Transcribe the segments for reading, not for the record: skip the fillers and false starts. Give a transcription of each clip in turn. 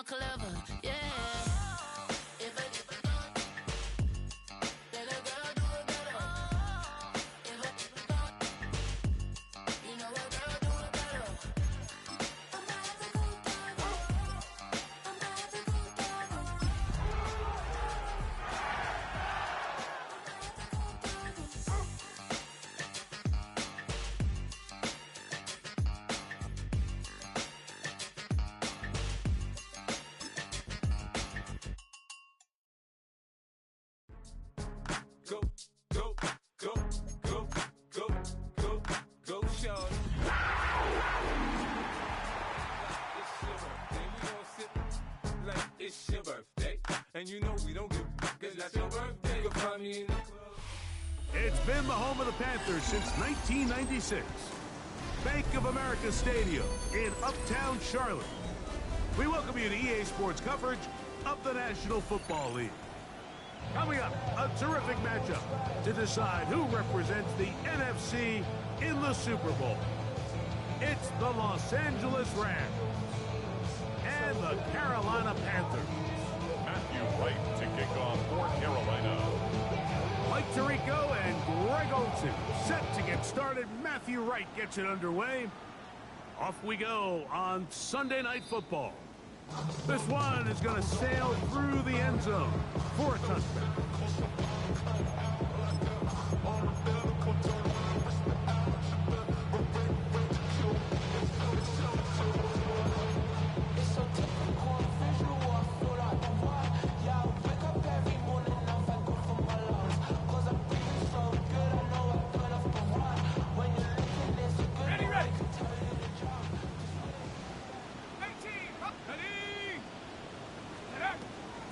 clever, yeah. Go, go, go, go, go, go, go, shorty. It's your birthday. We gon' sit like it's your birthday. And you know we don't give cause that's your birthday. You'll find me in the club. It's been the home of the Panthers since 1996. Bank of America Stadium in Uptown Charlotte. We welcome you to EA Sports coverage of the National Football League. Coming up, a terrific matchup to decide who represents the NFC in the Super Bowl. It's the Los Angeles Rams and the Carolina Panthers. Matthew Wright to kick off for Carolina. Mike Tirico and Greg Olsen set to get started. Matthew Wright gets it underway. Off we go on Sunday Night Football. This one is going to sail through the end zone for a touchdown.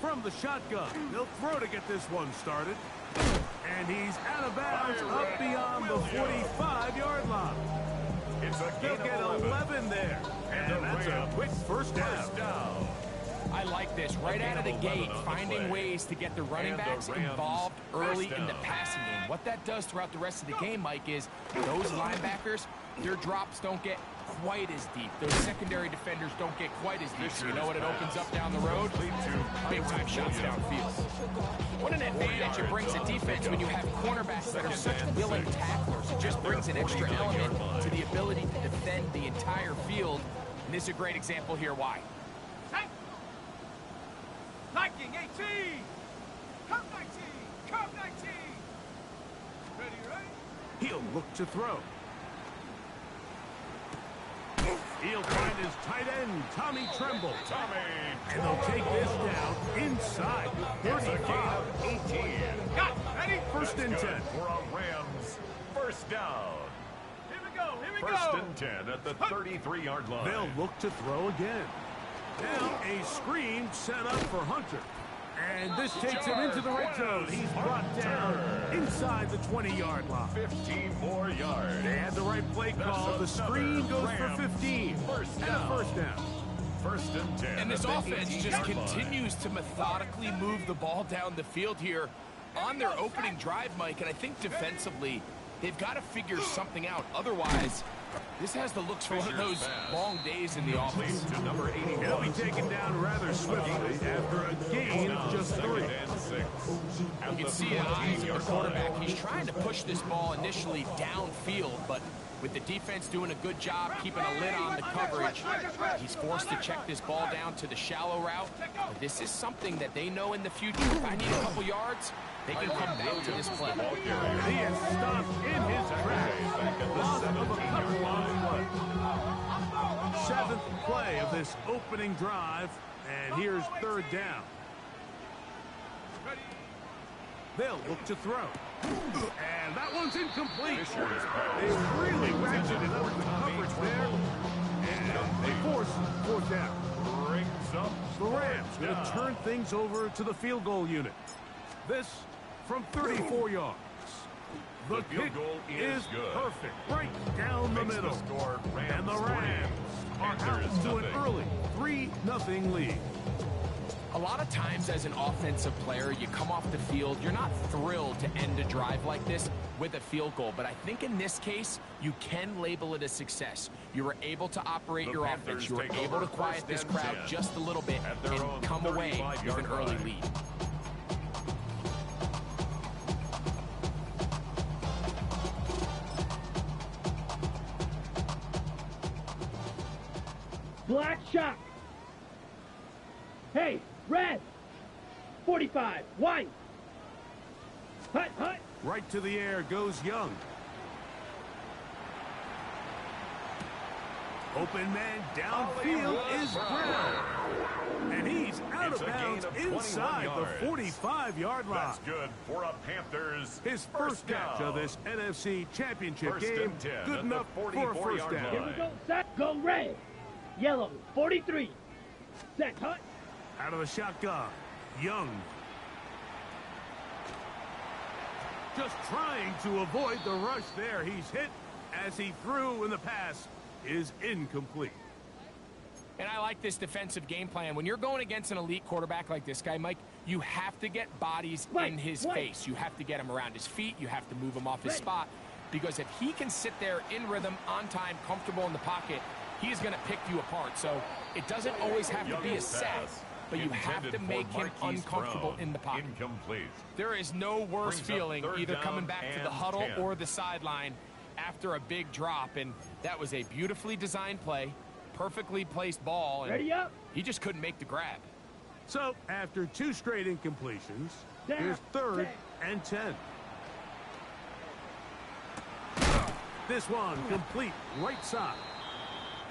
From the shotgun, they'll throw to get this one started. And he's out of bounds up beyond the 45-yard line. They'll get 11 there. And that's a quick first down. I like this. Right out of the gate, finding ways to get the running backs involved early in the passing game. What that does throughout the rest of the game, Mike, is those linebackers, their drops don't get quite as deep. Those secondary defenders don't get quite as deep. So you know what it opens up down the road? Big-time shots downfield. What an advantage it brings a defense when you have cornerbacks that are such willing tacklers. It just brings an extra element to the ability to defend the entire field. And this is a great example here why. Liking 18! Come 19! Come 19! Ready, right? He'll look to throw. He'll find his tight end, Tommy Tremble. And they'll take this down inside the 35. 18. Got it. Ready? First and 10. For a Rams first down. Here we go. Here we First go. and 10 at the 33-yard line. They'll look to throw again. Now a screen set up for Hunter. And this takes him into the red zone. He's brought down inside the 20-yard line. 15 more yards. They had the right play call. The screen goes for 15. First And down. a first down. First and 10. And this at the offense just 18-yard line. continues to methodically move the ball down the field here on their opening drive, Mike. And I think defensively, they've got to figure something out. Otherwise, this has the looks for one of those long days in the offense. To number 81. He'll be taken down rather swiftly after a gain of just 3. You can see it eyes of the quarterback. He's trying to push this ball initially downfield, but with the defense doing a good job keeping a lid on the coverage, he's forced to check this ball down to the shallow route. This is something that they know in the future. If I need a couple yards, they can come back to this play. He is stopped in his tracks. Loss of a couple on play. 7th play of this opening drive, and here's third down. They'll look to throw. And that one's incomplete. They really ratcheted up the coverage there. And they force fourth down. Brings up The Rams going to turn things over to the field goal unit. This from 34 yards. The kick is perfect, right down the middle. And the Rams are out to an early 3-0 lead. A lot of times as an offensive player, you come off the field, you're not thrilled to end a drive like this with a field goal. But I think in this case, you can label it a success. You were able to operate The your Panthers offense. You were take able over to quiet first this and crowd 10 just a little bit at their own and come away with an 35-yard early line. lead. Black shot. Hey, red. 45, white. Hut, hut. Right to the air goes Young. Open man downfield is Brown. And he's out It's of a gain bounds of 21 inside the yards. 45-yard line. That's good for a Panthers. His first catch down. of this NFC Championship First game. and 10 Good at enough the for a first 44-yard down. line. Here we go. Set. Go red. Yellow. 43. Set. Hut. Out of the shotgun, Young. Just trying to avoid the rush there. He's hit as he threw, and the pass is incomplete. And I like this defensive game plan. When you're going against an elite quarterback like this guy, Mike, you have to get bodies in his face. You have to get him around his feet. You have to move him off his spot. Because if he can sit there in rhythm, on time, comfortable in the pocket, he is going to pick you apart. So it doesn't always have to be a sack, but you have to make him uncomfortable in the pocket. Incomplete. There is no worse Brings up feeling third either down coming back to the and huddle 10. or the sideline after a big drop. And that was a beautifully designed play, perfectly placed ball, and Ready up. he just couldn't make the grab. So after two straight incompletions, here's third and 10. This one complete right side.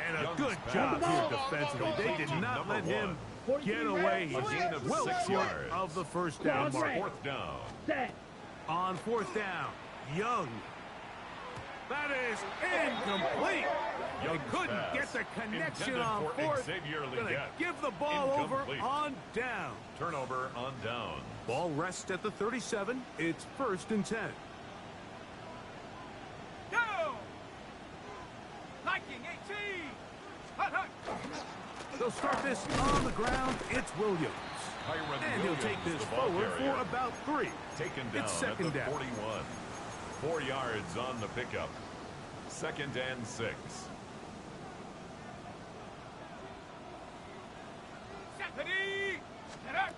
And a Young's good pass. job here defensively. They did not let him get away. He's A gain of well 6 short yards. of the first down mark. Fourth down. Set. On fourth down, Young. That is incomplete. They Young's couldn't pass get the connection intended on for fourth. Xavier Gonna Legette. give the ball Incomplete. over on down. Turnover on down. Ball rests at the 37. It's first and 10. Go! Liking 18! Hut, hut! They'll start this on the ground. It's Williams. Kyron And he'll Williams, take this the ball forward carrier. for about 3. Taken down It's at second the down. 41. 4 yards on the pickup. Second and 6. Stephanie! Get up!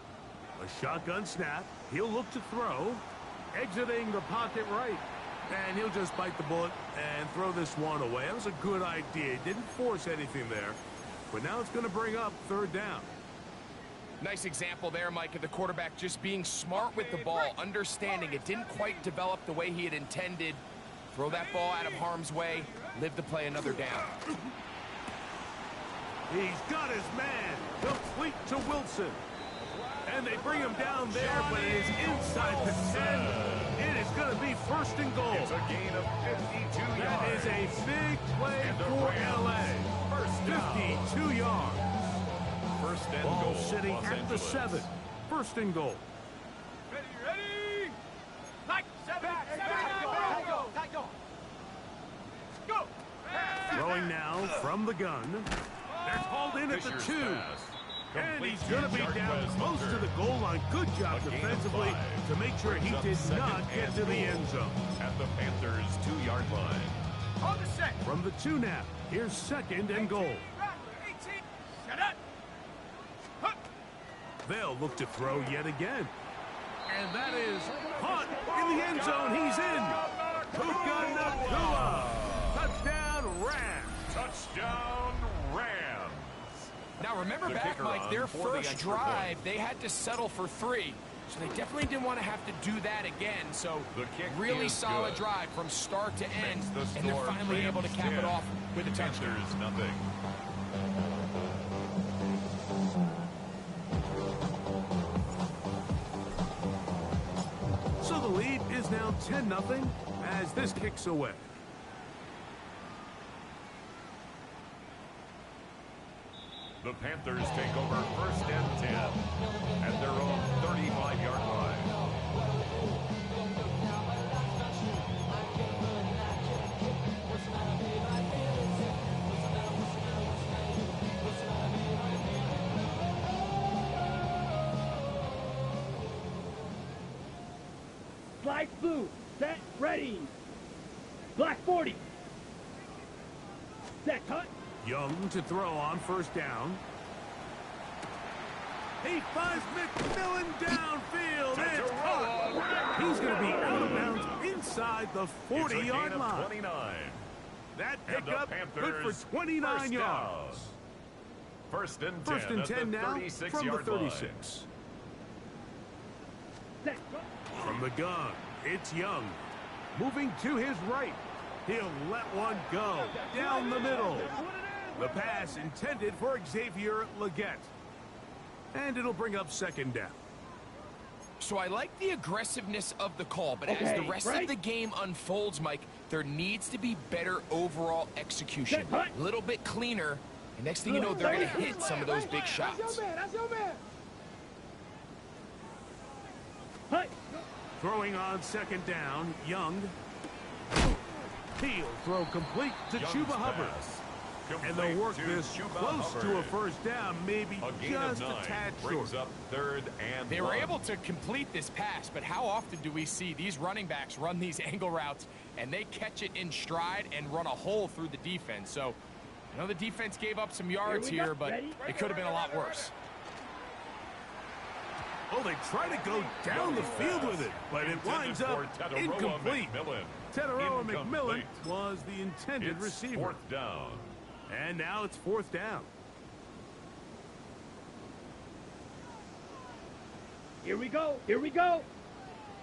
A shotgun snap. He'll look to throw. Exiting the pocket right. And he'll just bite the bullet and throw this one away. That was a good idea. Didn't force anything there. But now it's going to bring up third down. Nice example there, Mike, of the quarterback just being smart with the ball, understanding it didn't quite develop the way he had intended. Throw that ball out of harm's way, live to play another down. He's got his man. Complete to Wilson. And they bring him down there, but it is inside the 10. It is going to be first and goal. It's a gain of 52 yards. That is a big play And the for Rams, LA. first down. 52 yards. First and Ball goal. sitting Los at the Angeles. 7. First and goal. Ready, ready! Like 7, 7, go! Go! Go! Throwing now from the gun. They're called in at the Fisher's 2. pass. And Complete he's going to be to down Jarquez close to Hunter. the goal line. Good job A gain of defensively 5. to make sure he Brings up did second not get and to the goal end zone. At the Panthers' 2-yard line. On the set! From the 2 now, here's second and goal. 18! Shut up! Hut! They'll look to throw yet again. And that is Hunt in the end zone. He's in. Puka Nakua. Touchdown, Rams. Touchdown, Rams. Now remember The back, kicker Mike, on their for the first extra drive, point. they had to settle for 3. So they definitely didn't want to have to do that again. So The kick really is solid good. drive from start to end. Makes the And they're score finally able to Rams cap it 10, off with a touchdown. Panthers nothing. So the lead is now 10-0 as this kicks away. The Panthers take over first and 10 at their own 35-yard line. Slide blue. Set. Ready. Black 40. Set cut. Young to throw on first down. He finds McMillan downfield. It's caught. He's going to be out of bounds inside the 40-yard line. 29. That pickup good for 29 yards. First and 10 now from the 36. Set cut. From the gun, it's Young. Moving to his right. He'll let one go down the middle. The pass intended for Xavier Leggett. And it'll bring up second down. So I like the aggressiveness of the call, but as the rest of the game unfolds, Mike, there needs to be better overall execution. A little bit cleaner, and next thing you know, they're going to hit some of those big shots. That's your man. Hey. Throwing on second down, Young. He'll throw complete to Chuba Hubbard. And they'll work this close to a first down, maybe just a tad short. Up third and they were able to complete this pass, but how often do we see these running backs run these angle routes and they catch it in stride and run a hole through the defense? So, I know the defense gave up some yards here, but it could have been a lot worse. Oh, they try to go down the field with it, but it winds up incomplete. Teteroa McMillan was the intended receiver. Fourth down. And now it's fourth down. Here we go. Here we go.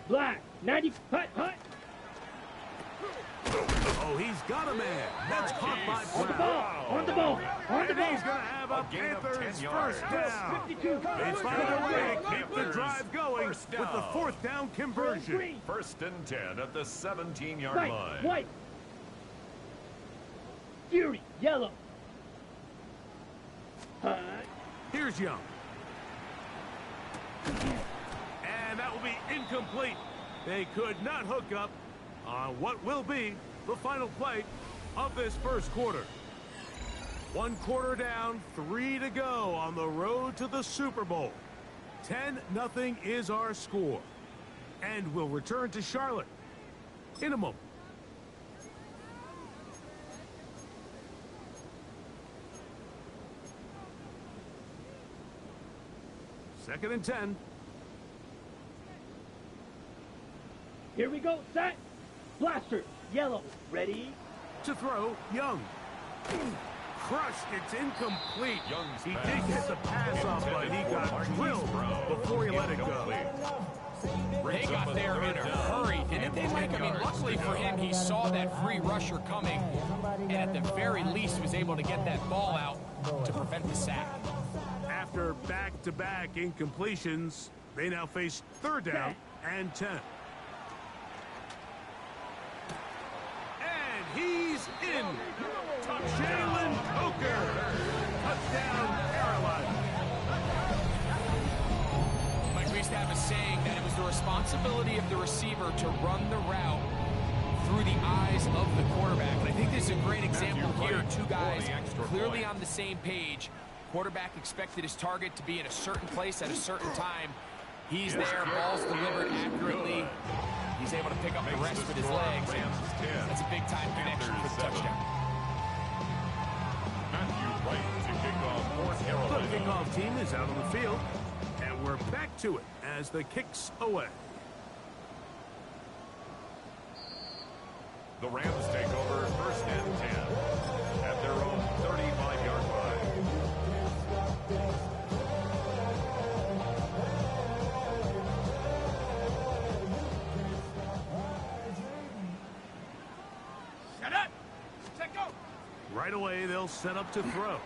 Black. 90. Hut. Oh, he's got a man. That's caught by Brown. On the ball. And he's going to have a Panthers first down. 52. They find a way to keep the drive going with the fourth down conversion. First and 10 at the 17-yard line. White. Fury. Yellow. Here's Young. And that will be incomplete. They could not hook up on what will be the final play of this first quarter. 1 quarter down, 3 to go on the road to the Super Bowl. 10-0 is our score. And we'll return to Charlotte in a moment. Second and 10. Here we go. Set. Blaster. Yellow. Ready. To throw, Young. Crushed. It's incomplete. Young's he pass. did get the pass off, but he got drilled before he let it go. They got there in a hurry, didn't they, Mike? I mean, luckily for him, he saw that free rusher coming, and at the very least was able to get that ball out to prevent the sack. After back-to-back incompletions, they now face third down and 10. And he's in. Jalen Coker. Touchdown, Carolina. Mike, we used to have a saying that it was the responsibility of the receiver to run the route through the eyes of the quarterback. And I think this is a great example here. Two guys clearly on the same page. Quarterback expected his target to be in a certain place at a certain time. He's there, ball's delivered accurately. He's able to pick up the rest with his legs. That's a big-time connection for the touchdown. The kickoff team is out on the field, and we're back to it as the kick's away. The Rams take over first and 10 at their own 35-yard line. Set up! Set go! Right away, they'll set up to throw.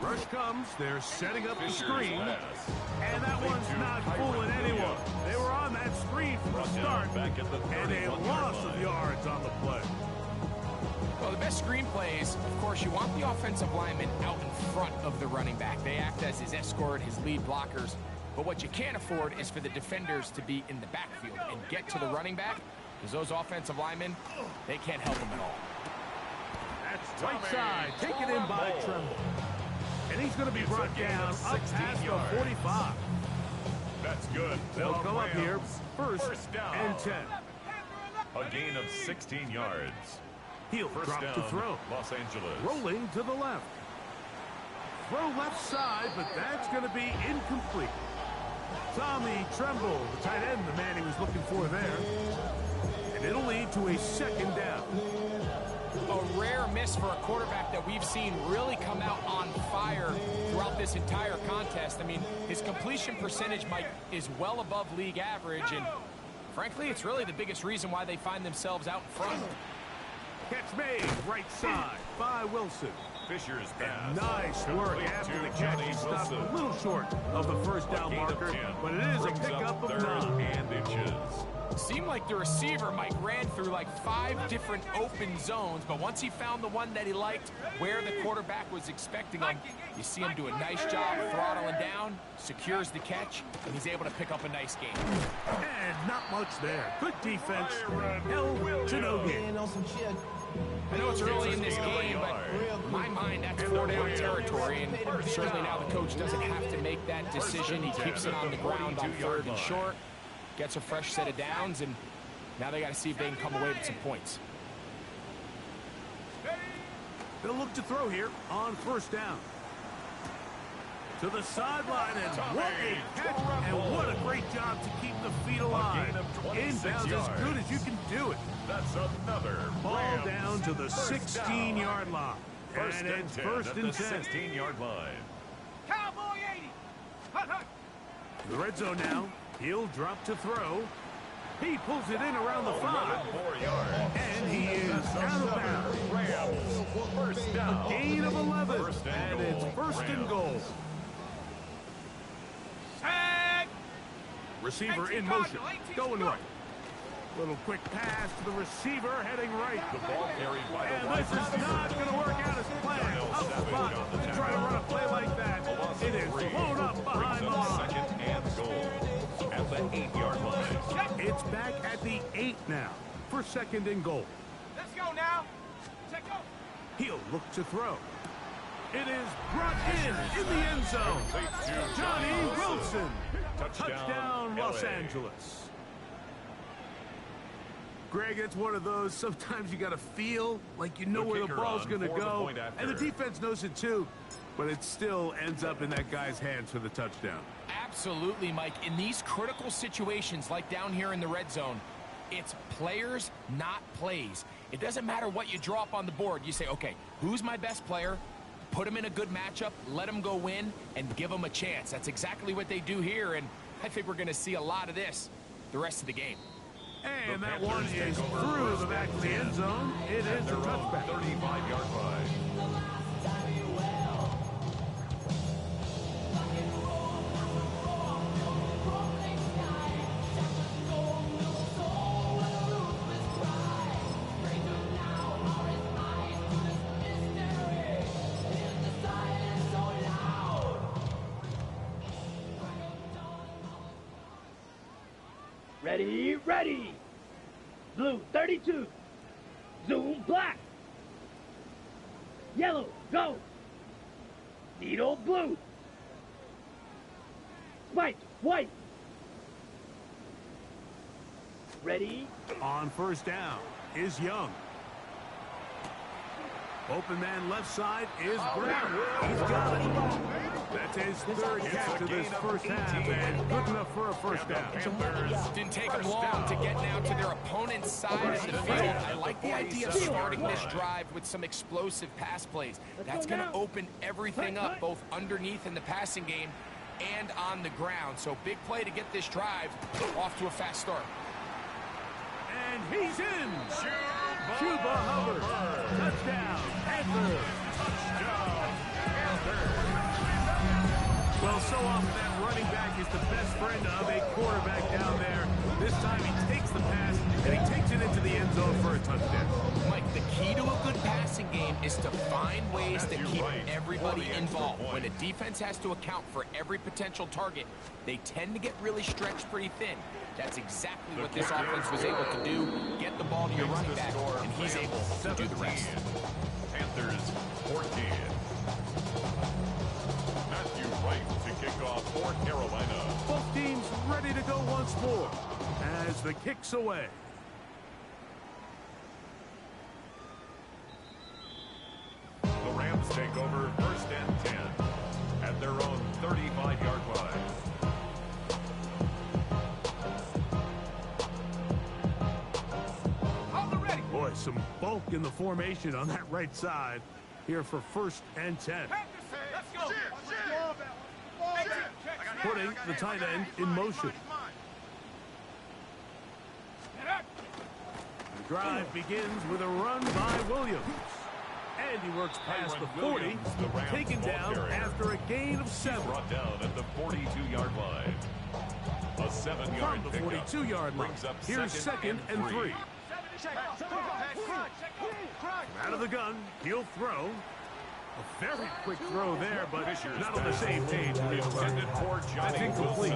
Rush comes, they're setting up the screen, and that one's not fooling anyone. They were on that screen from the start, and a loss of yards on the play. Well, the best screen plays, of course, you want the offensive lineman out in front of the running back. They act as his escort, his lead blockers. But what you can't afford is for the defenders to be in the backfield and get to the running back, because those offensive linemen, they can't help him at all. That's right side, taken in by Tremble. And he's going to be brought down up past the 45. That's good. They'll come up here first down and 10. A gain of 16 yards. He'll drop to throw. Los Angeles. Rolling to the left. Throw left side, but that's going to be incomplete. Tommy Tremble, the tight end, the man he was looking for there. And it'll lead to a second down. A rare miss for a quarterback that we've seen really come out on fire throughout this entire contest. I mean, his completion percentage, Mike, is well above league average, and frankly, it's really the biggest reason why they find themselves out in front. Catch made, right side by Wilson. Fisher's And pass. nice work after the catch. He stopped a little short of the first down marker, but it is a pickup of 9 and inches. Seemed like the receiver, Mike, ran through like 5 different open zones, but once he found the one that he liked, where the quarterback was expecting him, you see him do a nice job throttling down, secures the catch, and he's able to pick up a nice gain. And not much there. Good defense. Held to no gain. I know it's early in this game, but in my mind, that's 4-down territory, and certainly now the coach doesn't have to make that decision. He keeps it on the ground on 3rd and short, gets a fresh set of downs, and now they got to see if they can come away with some points. They'll look to throw here on 1st down. To the sideline, and what a catch, and what a great job to keep the feet alive. Inbounds as good as you can do it. That's another Ball down to the 16-yard line. First And it's 10 first at and the 10. 16-yard line. Cowboy 80. Hut, hut. The red zone now. He'll drop to throw. He pulls it in around the 5. 4 yards. And he is out of bounds. Rams. First down. Gain of 11. First and And it's goal. first and goal. Tag. Receiver 18 in motion. Cardinal, 18 Going go. right. Little quick pass to the receiver, heading right. The ball carried by the And wide this is not going to work out as planned. Up spot. To try to run a play like that. It is blown up behind the line. Second and goal at the 8-yard line. It's back at the 8 now for second and goal. Let's go now. Check go. He'll look to throw. It is brought in the end zone. Johnny Wilson. Touchdown, Los Angeles. Greg, it's one of those, sometimes you got to feel like you know where the ball's going to go. And the defense knows it too, but it still ends up in that guy's hands for the touchdown. Absolutely, Mike. In these critical situations, like down here in the red zone, it's players, not plays. It doesn't matter what you draw up on the board. You say, okay, who's my best player? Put him in a good matchup, let him go win, and give him a chance. That's exactly what they do here, and I think we're going to see a lot of this the rest of the game. And that one is through the back of the end zone. It is a touchback. 35-yard line. Ready, ready. Blue 32. Zoom black. Yellow, go. Needle blue. White, white. Ready. On 1st down is Young. Open man left side is Brown. He's got it. That's his 3rd catch of this first half, and good enough for a first down. Didn't take them long to get now to their opponent's side of the field. I like the idea of starting this drive with some explosive pass plays. That's going to open everything up, both underneath in the passing game and on the ground. So big play to get this drive off to a fast start. And he's in. Chuba Hubbard. Touchdown, Panthers. Well, so often that running back is the best friend of a quarterback down there. This time he takes the pass, and he takes it into the end zone for a touchdown. Mike, the key to a good passing game is to find ways to keep everybody involved. When a defense has to account for every potential target, they tend to get really stretched pretty thin. That's exactly what this offense was able to do. Get the ball to your running back, and he's able to do the rest. Panthers 14. Matthew Wright to kick off for Carolina. Both teams ready to go once more as the kick's away. some bulk in the formation on that right side here for 1st and 10. Putting the tight end in motion. The drive begins with a run by Williams. And he works past the 40, taken down after a gain of 7. Brought down at the 42-yard line. A 7-yard From the 42-yard line. Here's 2nd and 3. Out of the gun, he'll throw. A very quick throw there, but not on the same page. That's incomplete.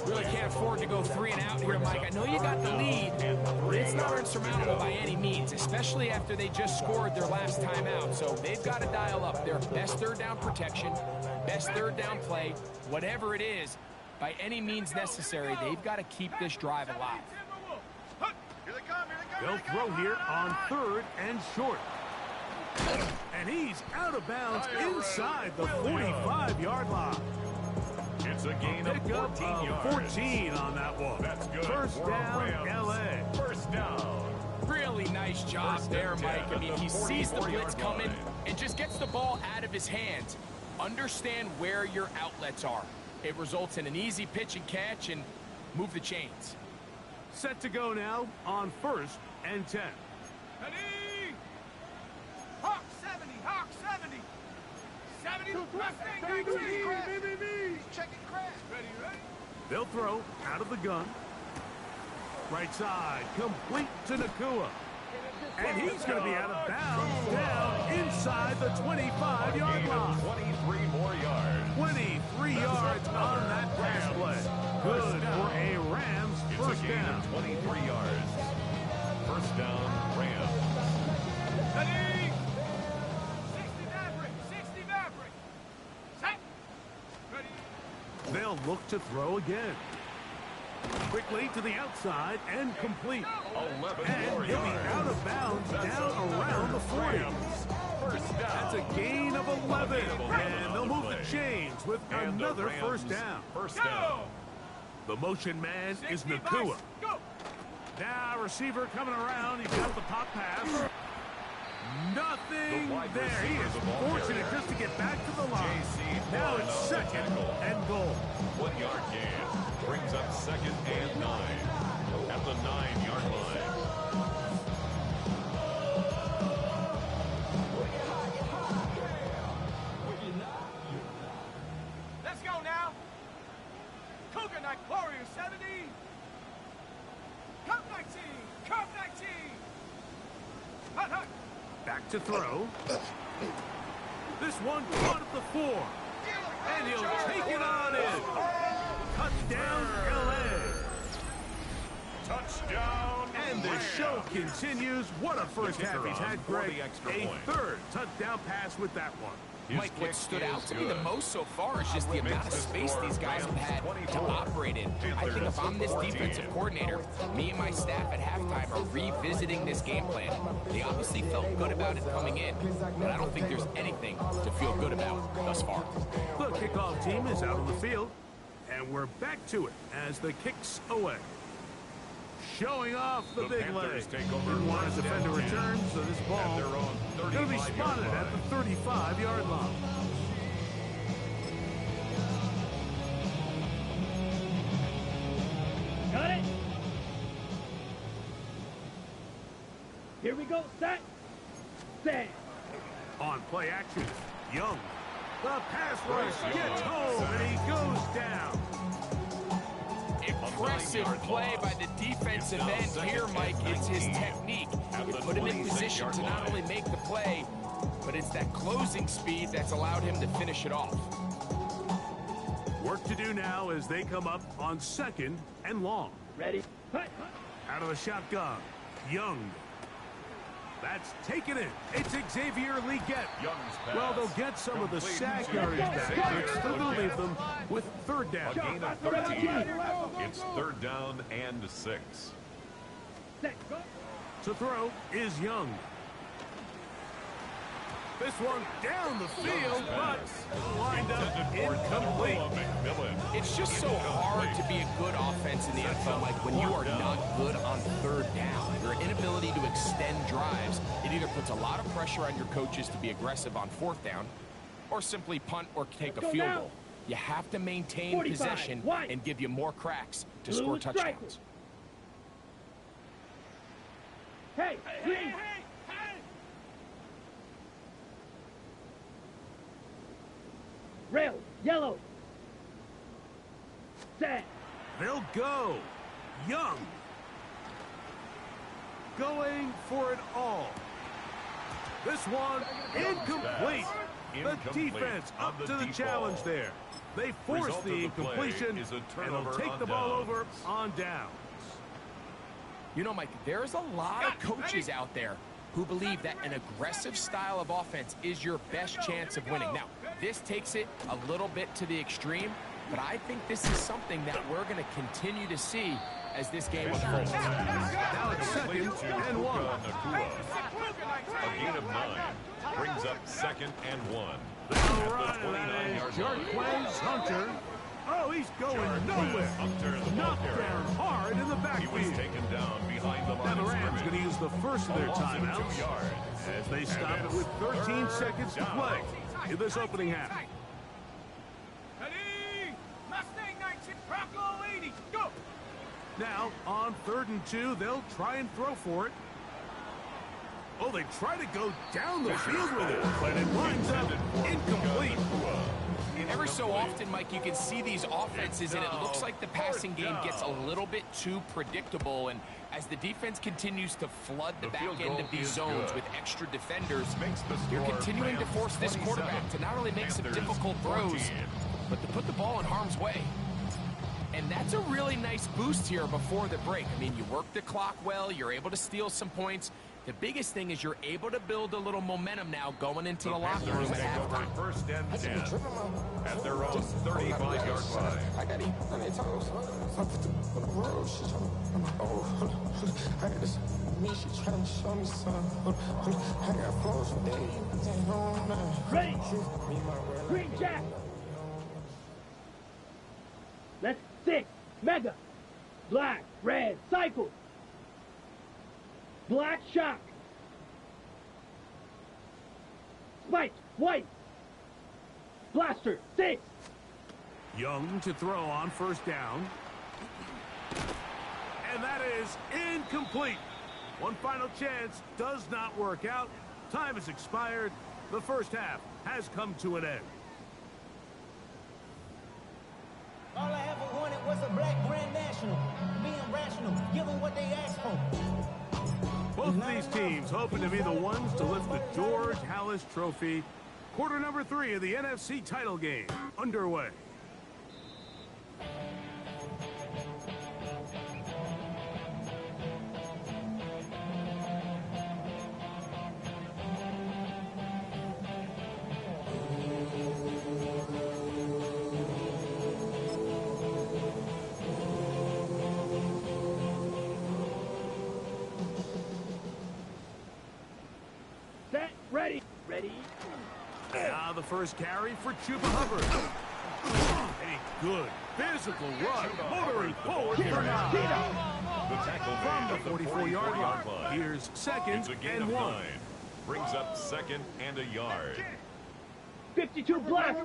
Really can't afford to go 3 and out here, Mike. I know you got the lead, but it's not insurmountable by any means, especially after they just scored their last time out. So they've got to dial up their best 3rd down protection, best 3rd down play, whatever it is, by any means necessary. They've got to keep this drive alive. They'll throw here on 3rd and short. And he's out of bounds inside the 45-yard line. It's a gain of 14 yards. 14 on that one. That's good. First down, L.A. First down. Really nice job there, Mike. I mean, he sees the blitz coming and just gets the ball out of his hands. Understand where your outlets are. It results in an easy pitch and catch and move the chains. Set to go now on 1st and 10. Hawk 70, Hawk 70. 70, Mustang 19. Checking crash. Ready? They'll throw out of the gun. Right side, complete to Nakua. And he's going to be out of bounds down inside the 25-yard line. 23 more yards. 23 yards on that pass play. Good for a Rams first down. 23 yards. First down, Rams. Ready? 60 Maverick. Set. Ready? They'll look to throw again. Quickly to the outside and complete. 11 And more he'll be yards. out of bounds down around the 40. First down. That's a gain of 11. And they'll move the chains with And the another Rams first down. First down. The motion man is Nakua. Now receiver coming around. He's got the pop pass. Nothing there. He is fortunate just to get back to the line. Now it's 2nd and goal. 1 yard gain. Brings up 2nd and 9. At the 9-yard line. Let's go now. Coconut Warrior 70. Cup 19. Cup 19. Hut, hut. Back to throw. This one caught at the 4. And he'll take it on in. Touchdown, L.A. Touchdown. And the show continues. What a first half he's had, Greg. A 3rd touchdown pass with that one. Mike, what stood out to me the most so far is just the amount of space these guys have had to operate in. I think if I'm this defensive coordinator, me and my staff at halftime are revisiting this game plan. They obviously felt good about it coming in, but I don't think there's anything to feel good about thus far. The kickoff team is out on the field, and we're back to it as the kicks away. Showing off the big leg. Didn't want a defender return, so this ball going to be spotted at the 35-yard line. Got it. Here we go. Set. On play action, Young. The pass rush gets home, and he goes down. Impressive play by the defensive end here, Mike. It's his technique. You put him in position to not only make the play, but it's that closing speed that's allowed him to finish it off. Work to do now as they come up on 2nd and long. Ready. Out of the shotgun, Young. That's taken in. It's Xavier Leggett. Well, they'll get some of the sack yardage back, but still going to leave them with 3rd down. A gain of 13. It's 3rd down and 6. To throw is Young. This one down the field, but lined up incomplete. It's just so hard to be a good offense in the NFL, Mike, when you are not good on third down. Your inability to extend drives, it either puts a lot of pressure on your coaches to be aggressive on fourth down or simply punt or take a field goal. You have to maintain possession and give you more cracks to score touchdowns. Hey, green. Rail, yellow. Set. They'll go. Young. Going for it all. This one incomplete. The defense up to the challenge there. They force the incompletion, and they'll take the ball over on downs. You know, Mike, there's a lot of coaches out there who believe that an aggressive style of offense is your best chance of winning. Now, this takes it a little bit to the extreme, but I think this is something that we're going to continue to see as this game unfolds. Now it's 2nd and 1. A gain of 9 brings up 2nd and 1. The run, that is Jarquez Hunter. Oh, he's going nowhere. Knocked down hard in the backfield. He was taken down behind the line. Now the of Rams scrimmage. going to use the first of their timeouts as they stop it with 13 seconds to play in this opening half. Now, on 3rd and 2, they'll try and throw for it. Oh, they try to go down the field with it, but it winds up incomplete. Every so often, Mike, you can see these offenses, and it looks like the passing game gets a little bit too predictable. And as the defense continues to flood the back end of these zones with extra defenders, you're continuing to force this quarterback to not only make some difficult throws, but to put the ball in harm's way. And that's a really nice boost here before the break. I mean, you work the clock well, you're able to steal some points. The biggest thing is you're able to build a little momentum now going into the locker room at halftime. 1st and 10 at their own 35-yard line. I got eat on their toes. I put the road, she I got this me, she trying to show me something. I got flows for days. Ready. Green Jack. Let's 6. Mega. Black, red, cycle. Black shock. Spike, white. Blaster, 6. Young to throw on 1st down. And that is incomplete. One final chance does not work out. Time has expired. The 1st half has come to an end. All I ever wanted was a black grand national. Being rational, give them what they asked for. Both of these teams hoping to be the ones to lift the George Halas Trophy. Quarter number 3 of the NFC title game underway. Set, ready. Ready. Now the first carry for Chuba Hubbard. A good physical run, motoring forward for now. The tackle From made the at 44-yard line. line. Here's 2nd It's a gain and of 1. 9. Brings up 2nd and a yard. 52 blaster.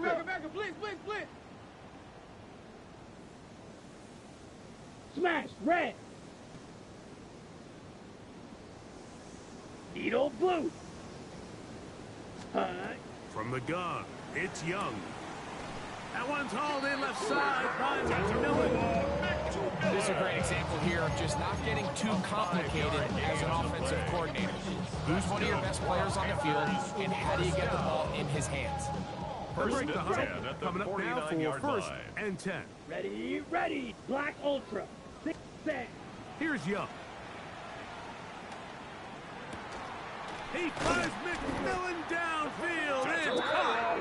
Smash, red. Needle blue. From the gun, it's Young. That one's hauled in left side by McMillan. This is a great example here of just not getting too complicated as an offensive coordinator. Who's one of your best players on the field, and how do you get the ball in his hands? Break the and 10 huddle. at the Coming up now for 49-yard 1st line. and 10. Ready, ready. Black Ultra. 6 set. Here's Young. He flies McMillan downfield. It's caught.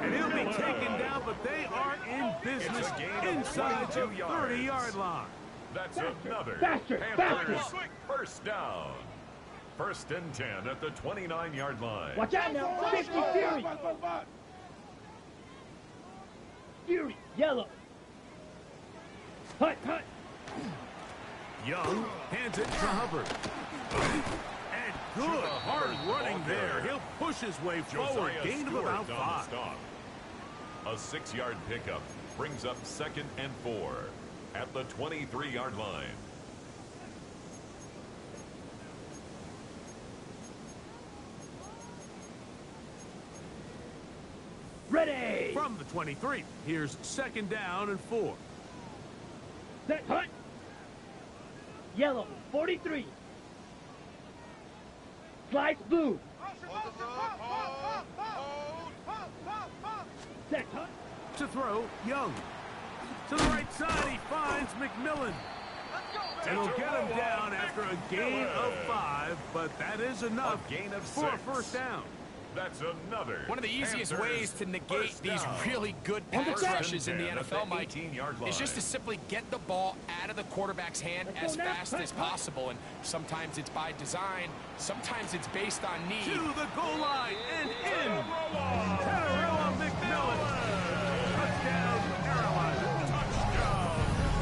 And he'll be taken down, but they are in business inside the 30-yard line. That's another Faster, Panthers faster. 1st down. first and 10 at the 29-yard line. Watch out now. 50 Fury. Fury, yellow. Hut, hut. Young hands it to Hubbard. And good hard running there. He'll push his way forward. Gain of about 5. A 6-yard pickup brings up 2nd and 4 at the 23-yard line. Ready. From the 23, here's 2nd down and 4. Set, hut. Yellow, 43. Slice blue. Set, hut. To throw, Young. To the right side, he finds McMillan. And he'll get him down after a gain of 5, but that is enough for a first down. That's another. One of the easiest Panthers ways to negate these down. really good pass rushes in the NFL, Mike, 18-yard is just to simply get the ball out of the quarterback's hand as fast as possible. And sometimes it's by design, sometimes it's based on need. To the goal line and in. Tatarella McMillan. Touchdown, Carolina. Touchdown,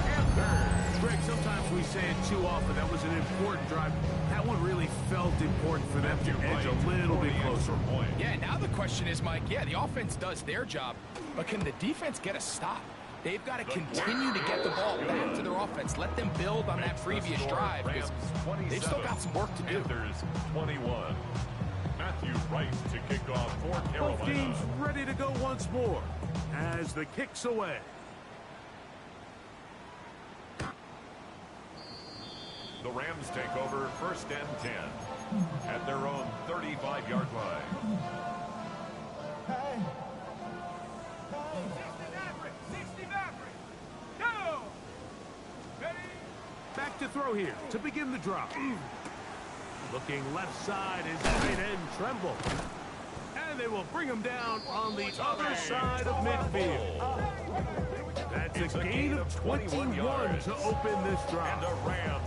Panthers. Greg, sometimes we say it too often. That was an important drive. That one really felt important for them to edge a little bit closer. Yeah, now the question is, Mike, yeah, the offense does their job, but can the defense get a stop? They've got to continue to get the ball back to their offense. Let them build on that previous drive, because they've still got some work to do. Panthers 21. Matthew Wright to kick off for Carolina. Both teams ready to go once more as the kick's away. The Rams take over 1st and 10 at their own 35-yard line. Hey. 60 Maverick. Go. Ready. Back to throw here to begin the drop. Looking left side is tight end Tremble. And they will bring him down on the other side of midfield. That's a gain of 21 yards to open this drive. And the Rams.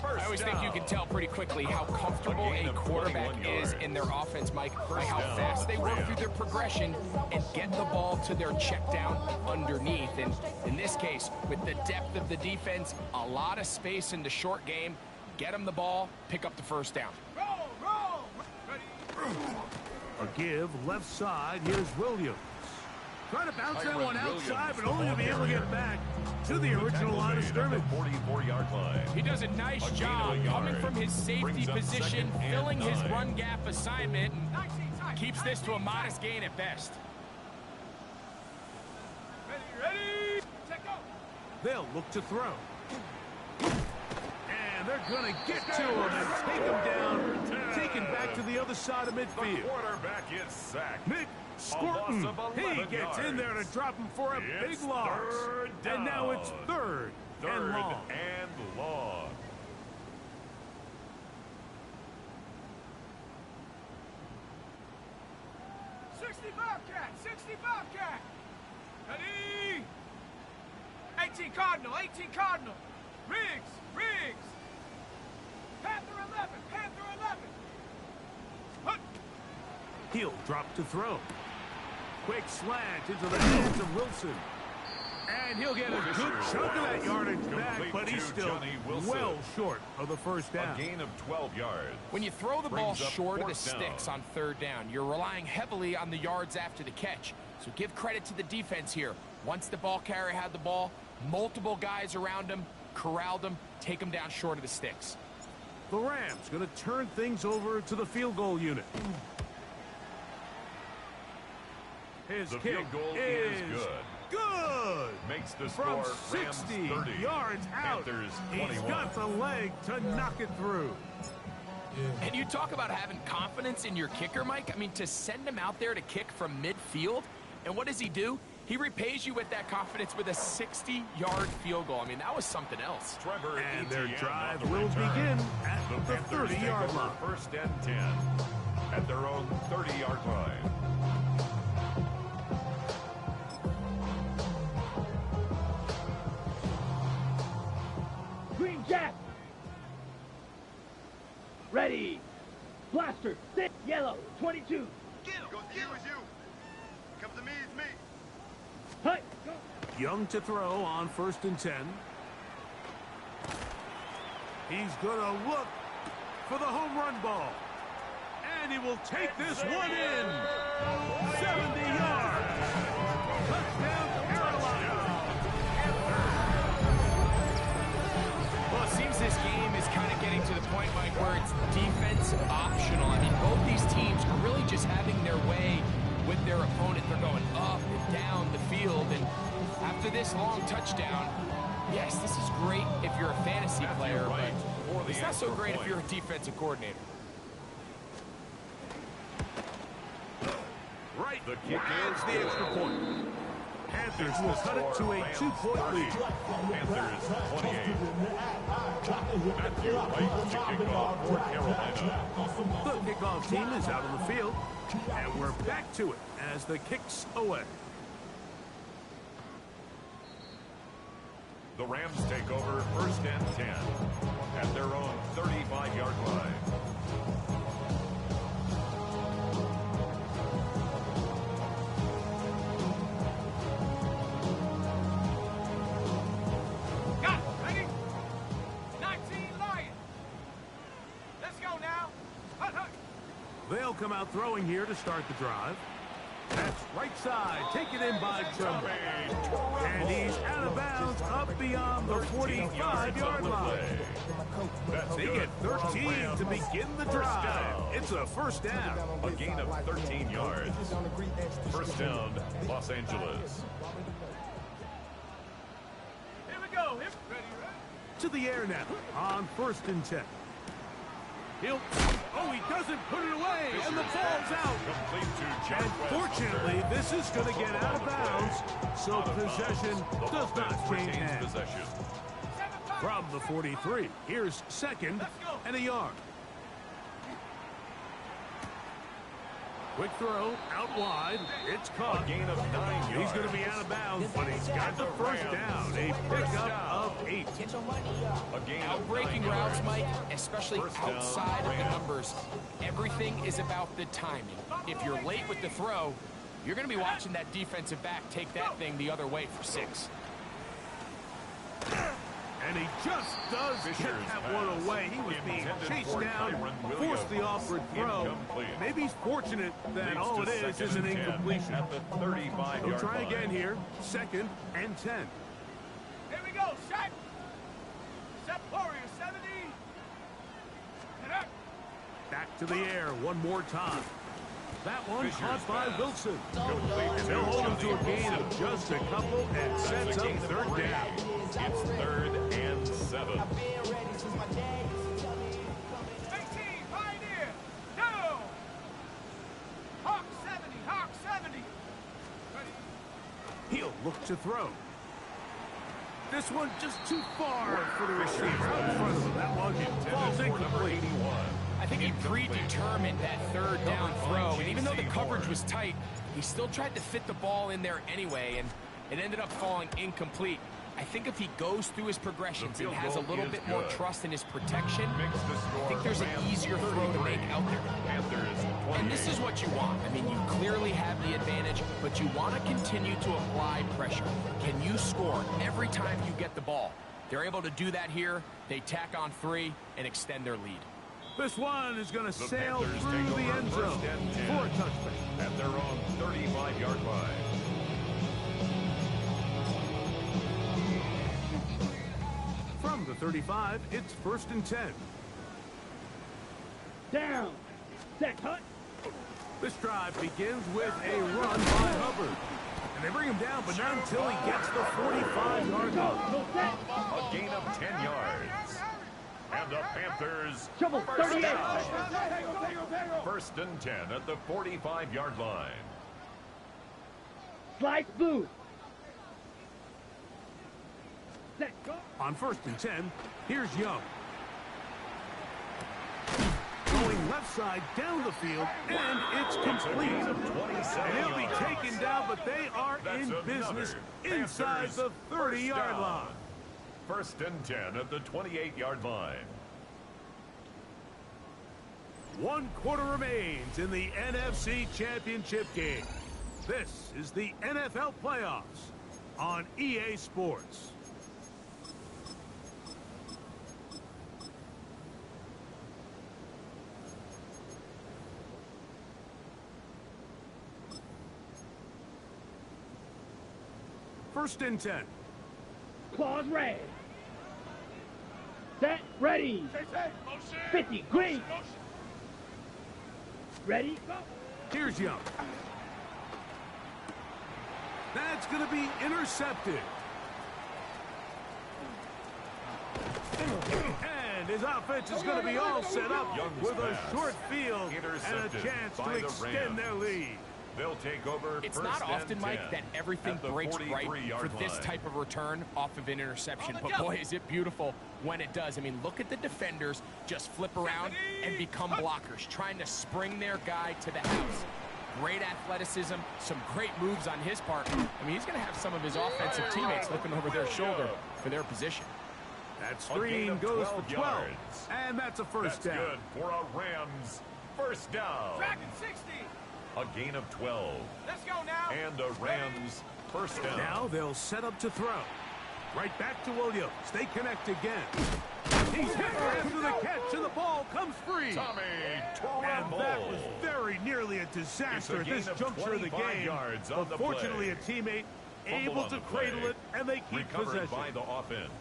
I always think you can tell pretty quickly how comfortable a quarterback is in their offense, Mike, by how fast they work through their progression and get the ball to their check down underneath. And in this case, with the depth of the defense, a lot of space in the short game, get them the ball, pick up the first down. Roll. Ready. A give left side. Here's Williams. Trying to bounce that one outside, but only to be able to get back to the original line of scrimmage. 44-yard line. He does a nice job coming from his safety position, filling his run gap assignment, and keeps this to a modest gain at best. Ready. Check go. They'll look to throw. And they're going to get to him and take him down, taken back to the other side of midfield. The quarterback is sacked. Nick Scorton, he gets in there to drop him for a big loss. And now it's third and long. And long. Bobcat. 60 Bobcat. Ready. 18 Cardinal. Riggs. Panther 11. Hut. He'll drop to throw. Quick slant into the hands of Wilson. And he'll get a good chunk of that yardage back, but he's still well short of the first down. A gain of 12 yards. When you throw the ball Brings up short of the fourth sticks down. on third down, you're relying heavily on the yards after the catch. So give credit to the defense here. Once the ball carrier had the ball, multiple guys around him, corralled him, take him down short of the sticks. The Rams going to turn things over to the field goal unit. His The kick field goal is is good. Good. Makes the From score 60 Rams 30. yards out. Panthers He's 21. got the leg to knock it through. And you talk about having confidence in your kicker, Mike. I mean, to send him out there to kick from midfield, and what does he do? He repays you with that confidence with a 60-yard field goal. I mean, that was something else. Trevor And their Etienne drive on the will return. begin at The the Panthers take 30-yard over line. first and 10 at their own 30-yard line. Green Jack. Ready. Blaster, 6, yellow, 22. Goes to you is you. Comes to me is me. Hut, go. Young to throw on 1st and 10. He's going to look for the home run ball. And he will take this one in. 70 yards. Touchdown, Carolina. Well, it seems this game is kind of getting to the point, Mike, where it's defense optional. I mean, both these teams are really just having their way with their opponent. They're going up and down the field. And after this long touchdown, yes, this is great if you're a fantasy player, but it's not so great if you're a defensive coordinator. Right, the kick is the extra point. Panthers will cut it to a 2-point lead. Panthers 28. Matthew Wright to kick off for Carolina. The kickoff team is out on the field, and we're back to it as the kick's away. The Rams take over 1st and 10 at their own 35-yard line. They'll come out throwing here to start the drive. That's right side, taken in by Tremble. And he's out of bounds up beyond the 45-yard line. They get 13 to begin the drive. It's a 1st down. A gain of 13 yards. 1st down, Los Angeles. Here we go. Ready. To the air now on 1st and 10. He doesn't put it away, and the ball's out. And fortunately, this is going to get out of bounds, so possession does not change hands. From the 43, here's 2nd and a yard. Quick throw, out wide, it's caught. A gain of 9 yards. He's going to be out of bounds, but he's got the 1st down, a pickup of 8. Outbreaking routes, Mike, especially outside of the numbers, everything is about the timing. If you're late with the throw, you're going to be watching that defensive back take that thing the other way for 6. And he just does get that one away. He was being chased down, forced the awkward throw. Maybe he's fortunate that all it is an incompletion. At the 35-yard He'll try again here. 2nd and 10. Here we go. Shot. Step warrior, 70. Back to the air one more time. That one caught by Wilson. And they'll hold him to a gain of just a couple and sets up 3rd down. It's 3rd and 7. 18, Pioneer. Down. Hawk 70, Hawk 70. He'll look to throw. This one just too far for the receiver. Out in front of him. That one falls incomplete. I think he predetermined that 3rd down throw, and even though the coverage was tight, he still tried to fit the ball in there anyway, and it ended up falling incomplete. I think if he goes through his progressions and has a little bit more trust in his protection, I think there's an easier throw to make out there. And this is what you want. I mean, you clearly have the advantage, but you want to continue to apply pressure. Can you score every time you get the ball? They're able to do that here. They tack on 3 and extend their lead. This one is going to sail through the end zone for a touchdown. At their own 35-yard line. From the 35, it's 1st and 10. Down. Set, hut. This drive begins with a run by Hubbard. And they bring him down, but not until he gets the 45-yard line. A gain of 10 yards. And the Panthers Trouble, 38. 1st and 10 at the 45-yard line. Slice blue. Set, go. On 1st and 10, here's Young. Going left side down the field, and it's complete. And he'll be taken down, but they are in business inside the 30-yard line. 1st and 10 at the 28-yard line. 1 quarter remains in the NFC Championship game. This is the NFL Playoffs on EA Sports. First and 10. Claws red. Set, ready. 50, green. Ready, go. Here's Young. That's going to be intercepted. And his offense is going to be all set up with a short field and a chance to extend their lead. They'll take over. It's not often, Mike, that everything breaks right for this type of return off of an interception. But boy, is it beautiful when it does. I mean, look at the defenders just flip around and become blockers, trying to spring their guy to the house. Great athleticism, some great moves on his part. I mean, he's going to have some of his offensive teammates looking over their shoulder for their position. That screen goes for 12, and that's a first down. Good for a Rams first down. Dragon 60. A gain of 12. Let's go now. And a Rams first down. Now they'll set up to throw. Right back to Williams. They connect again. He's hit after the catch, and the ball comes free. Tommy And that was very nearly a disaster at this juncture of the game. But fortunately, a teammate able to cradle it, and they keep possession. By the offense.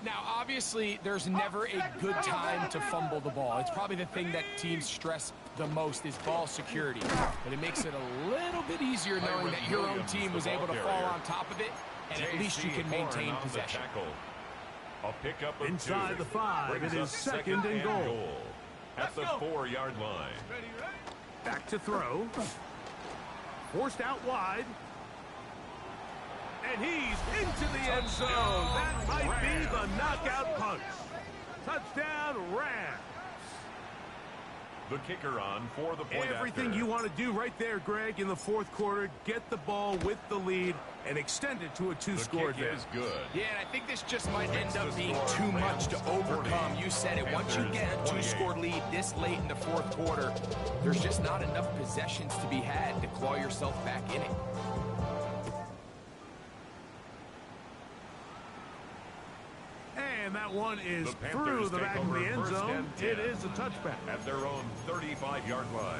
Now, obviously, there's never a good time to fumble the ball. It's probably the thing that teams stress the most is ball security. But it makes it a little bit easier knowing that your own team was able to fall on top of it, and at least you can maintain possession. A pickup of inside the 5, it is second and goal. At the 4-yard line. Back to throw. Forced out wide. And he's into the end zone. That might be the knockout punch. Touchdown, Rams. The kicker on for the point Everything after. you want to do right there, Greg, in the fourth quarter. Get the ball with the lead and extend it to a two-score advantage. Good. Yeah, and I think this just might end up being too much to overcome. You said it. Once you get a two-score lead this late in the fourth quarter, there's just not enough possessions to be had to claw yourself back in it. And that one is through the back of the end zone. It is a touchback. At their own 35-yard line.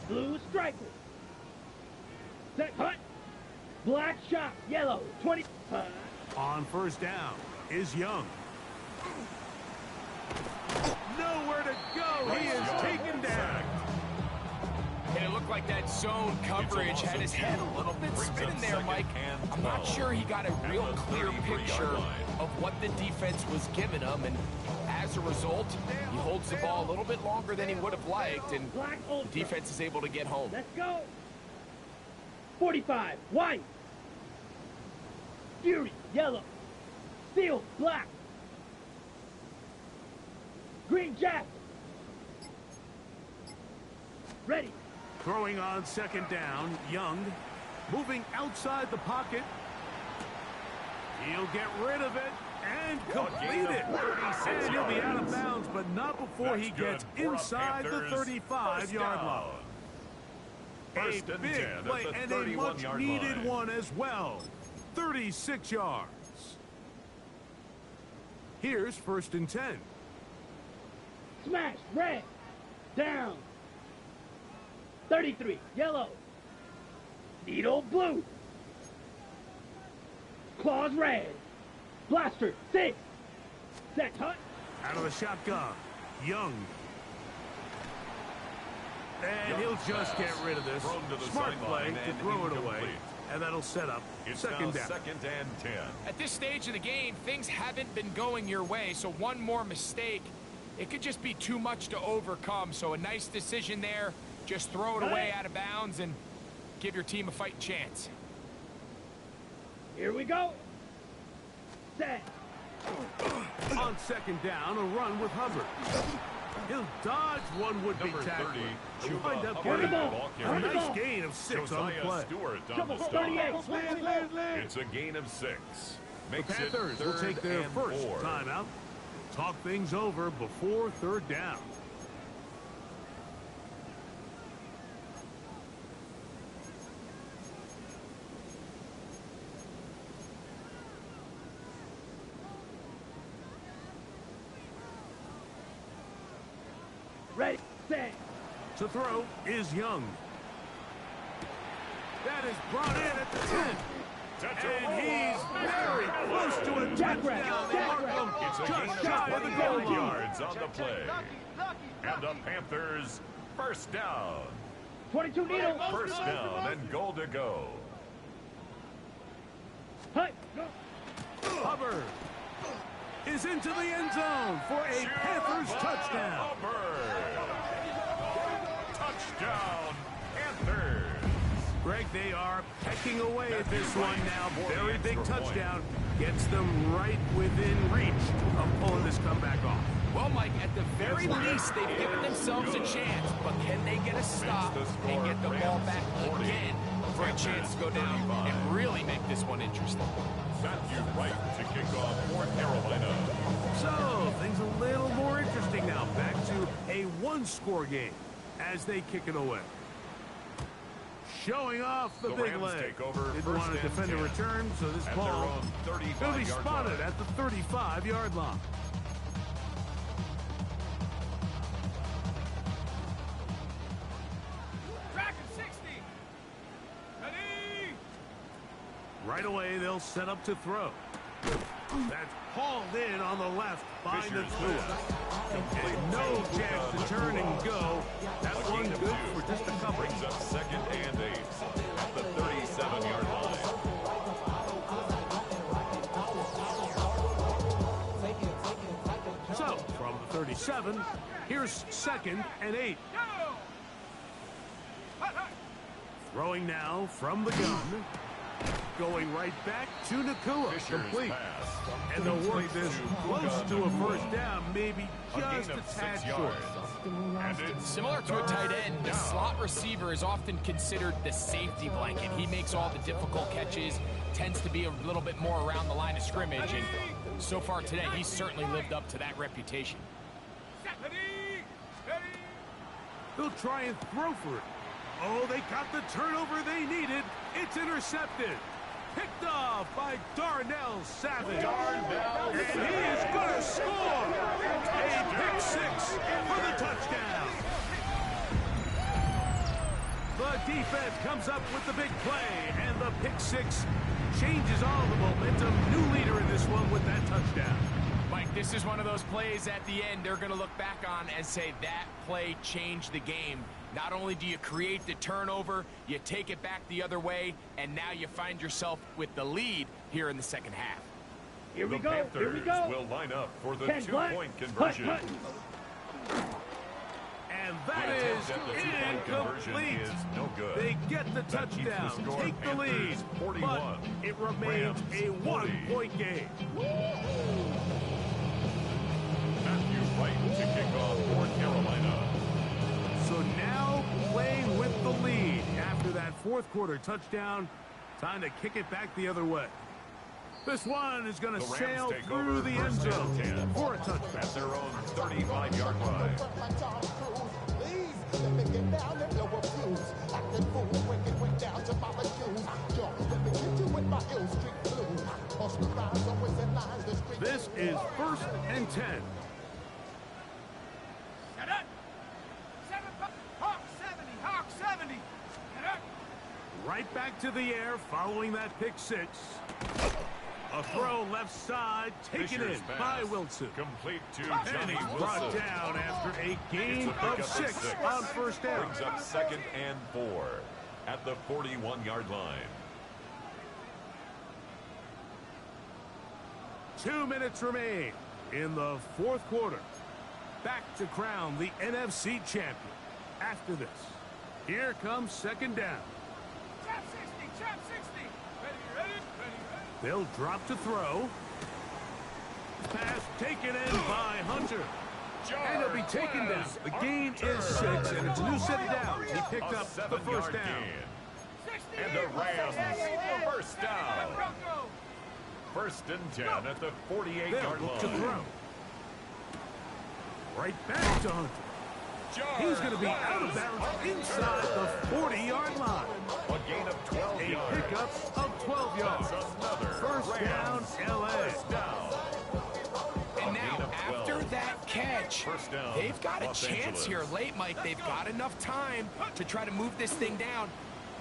Blue striker. Set, cut. Black shot, yellow, 20. On first down is Young. Nowhere to go. He is taken down. And it looked like that zone coverage had his head a little bit spinning there, Mike. I'm not sure he got a real clear picture of what the defense was giving him, and as a result, he holds the ball a little bit longer than he would have liked, and the defense is able to get home. Let's go. 45, white. Fury, yellow. Steel, black. Green jacket. Ready. Throwing on second down, Young. Moving outside the pocket. He'll get rid of it and complete it. And he'll be out of bounds, but not before he gets inside the 35-yard line. A big play and a much-needed one as well. 36 yards. Here's first and 10. Smash, red, down. 33, yellow. Needle, blue. Claws, red. Blaster, 6. Set, cut. Out of the shotgun, Young. And he'll just get rid of this. Smart play to throw it away. And that'll set up second down. Second and 10. At this stage of the game, things haven't been going your way, so one more mistake, it could just be too much to overcome. So a nice decision there. Just throw it away out of bounds and give your team a fighting chance. Here we go. Set. On second down, a run with Hubbard. He'll dodge one would-be Number tackler. 30, He'll wind up Hubbard, getting the a ball carrier. nice gain of 6 on the Josiah play. Stewart on Trouble, the 38. stop. It's a gain of 6. The Makes it Panthers will 3rd take their and first 4. timeout. Talk things over before 3rd down. Ready, set. To throw is Young. That is brought in at the 10. And he's very close to a touchdown. They mark him It's a gain just of shy of the goal 25 line. yards on the play. And the Panthers first down. 22 needle. First down and goal to go. Hey, no. Hubbard is into the end zone for a Panthers touchdown. Hubbard. Touchdown, Panthers. Greg, they are pecking away at this one now. For the Very big extra point. touchdown. Gets them right within reach of pulling this comeback off. Well, Mike, at the very least, they've given themselves a chance, but can they get a stop and get the ball back again for a chance to go down and really make this one interesting? Matthew Wright to kick off for Carolina. So, things a little more interesting now. Back to a one-score game as they kick it away. Showing off the big Rams leg. take over Didn't first want to and defend a 10. return, so this At ball their own will be 35-yard spotted line. at the 35-yard line. Track and 60. Ready? Right away, they'll set up to throw. That's hauled in on the left by Fisher's Nakua. pass. And no chance to turn and go. That one Gain of good 2. for just a couple. Brings up 2nd and 8 at the 37-yard line. So, from the 37, here's 2nd and 8. Throwing now from the gun. Going right back to Nakua. Fisher's Complete. pass. And they'll work Complete this to close Puka to a Nakua. first down, maybe A just gain a of 6 tad yards. short. And it's Similar to a tight end, the 3rd slot receiver is often considered the safety blanket. He makes all the difficult catches, tends to be a little bit more around the line of scrimmage, and so far today, he's certainly lived up to that reputation. Ready? Ready? They'll try and throw for it. Oh, they got the turnover they needed. It's intercepted. Picked off by Darnell Savage. And he is going to score. A pick 6 for the touchdown. The defense comes up with the big play, and the pick 6 changes all the momentum. New leader in this one with that touchdown. Mike, this is one of those plays at the end they're going to look back on and say that play changed the game. Not only do you create the turnover, you take it back the other way, and now you find yourself with the lead here in the second half. Here we The go. Here we Panthers go. will line up for the 10 black. 2-point conversion. Hut, And that The is attempt at the two-point conversion incomplete. is no good. They get the That keeps the touchdown, score take the lead, Panthers 41, but it remains Rams a 40. one-point game. Matthew Wright to kick off for Carolina. So now playing with the lead after that fourth quarter touchdown, time to kick it back the other way. This one is going to The Rams sail take through over the end first and zone 10 for a touchdown. at their own 35-yard line. This is 1st and 10. Get it. Hawk 70. Hawk 70. Get it. Right back to the air following that pick 6. A throw left side, taken Fisher's in pass. by Wilson. Complete to And Johnny he's brought Wilson. down after a gain It's a pickup of 6 6 on first down. Brings up 2nd and 4 at the 41-yard line. 2 minutes remain in the fourth quarter. Back to crown the NFC champion. After this, here comes 2nd down. Trap 60. Trap 60. Ready, ready, ready, ready. They'll drop to throw. Pass taken in by Hunter. And he'll be taken down. The game is 6, and it's a new set of downs. He picked up the first down. And the Rams, first down. First and 10 at the 48-yard line. To throw. Right back to Hunter. He's going to be out of bounds inside the 40-yard line. A gain of 12 yards. A pickup of 12 yards. First down, L.A. And now, after that catch, they've got a chance here late, Mike. They've got enough time to try to move this thing down.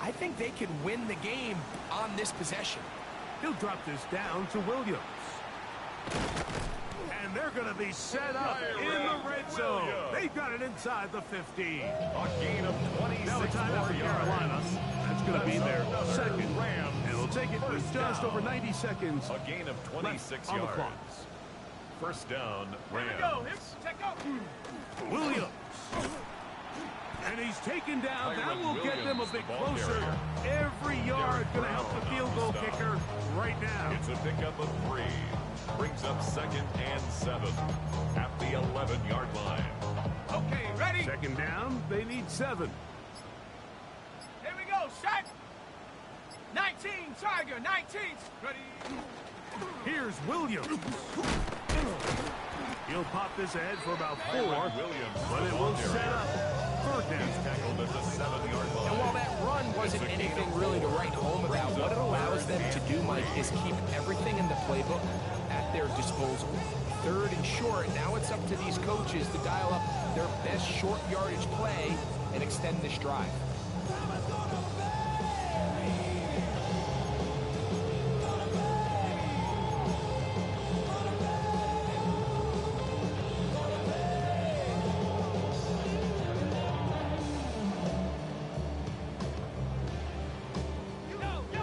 I think they could win the game on this possession. He'll drop this down to Williams. And they're going to be set up in the red zone. They've got it inside the 15. A gain of 26 now a timeout for Carolina. That's going to be their second. And they'll take it with just over 90 seconds. A gain of 26 on the yards. clock. First down, Rams. Williams. And he's taken down. That will get them a bit closer. Every yard going to help the field goal kicker right now. It's a pickup of 3. Brings up second and 7 at the 11-yard line. Okay, ready? Second down, they need 7. Here we go, set. 19, Tiger, 19. Ready? Here's Williams. He'll pop this ahead for about 4, but it will set up third down. He's tackled at the 7-yard line. And while that run wasn't anything really to write home about, what it allows them to do, Mike, is keep everything in the playbook at their disposal. Third and short, now it's up to these coaches to dial up their best short yardage play and extend this drive.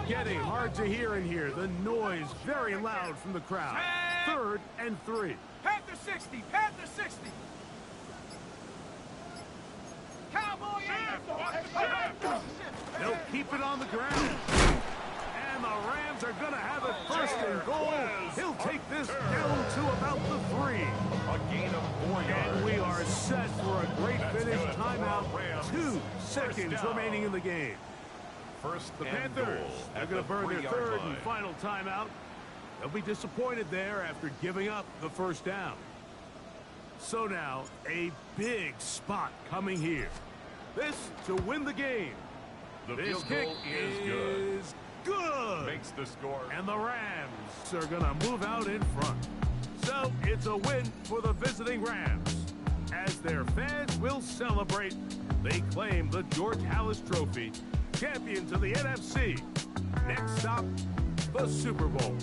Getting hard to hear in here. The noise very loud from the crowd. Third and 3. Panther 60, Panther 60. Cowboy They'll keep it on the ground. And the Rams are going to have it first and goal. He'll take this down to about the 3. A gain of 4 yards. And we are set for a great finish. Timeout. 2 seconds remaining in the game. First The and Panthers goal are at going to the burn their 3-yard third line. and final timeout. They'll be disappointed there after giving up the first down. So now, a big spot coming here. This to win the game. The This field kick goal is good. is good. Makes the score. And the Rams are going to move out in front. So it's a win for the visiting Rams. As their fans will celebrate, they claim the George Halas Trophy, champions of the NFC. Next stop, the Super Bowl.